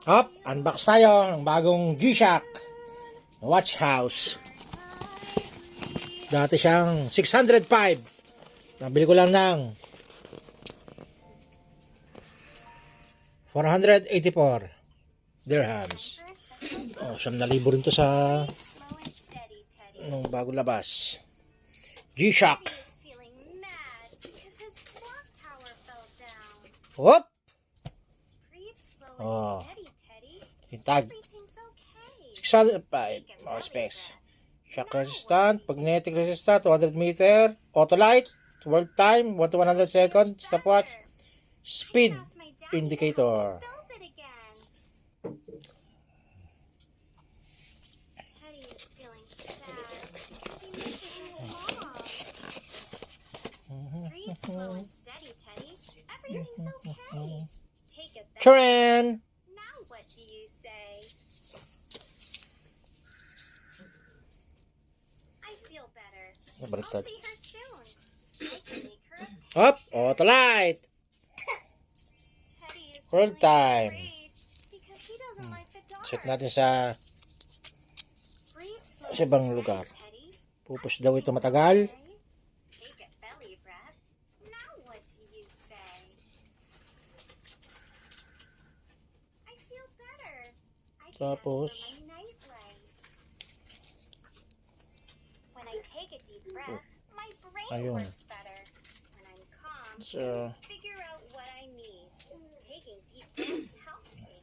Hop, unbox tayo ng bagong G-Shock watch house. Dati siyang 605. Nabili ko lang ng 484 dirhams. Oh, 1,000 rin to sa nung bago labas. G-Shock. Hop! Oh. Tag 605 more space. Shock resistant, magnetic resistant, 200 meter, auto light, world time, 1 to 100 seconds, stopwatch, speed indicator. Charan! Baliktad. Up, auto light. World time. Set natin sa ibang lugar. Pupus daw ito matagal. Tapos ayun. So, figure out what I need. Taking deep breaths helps me.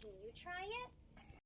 Can you try it?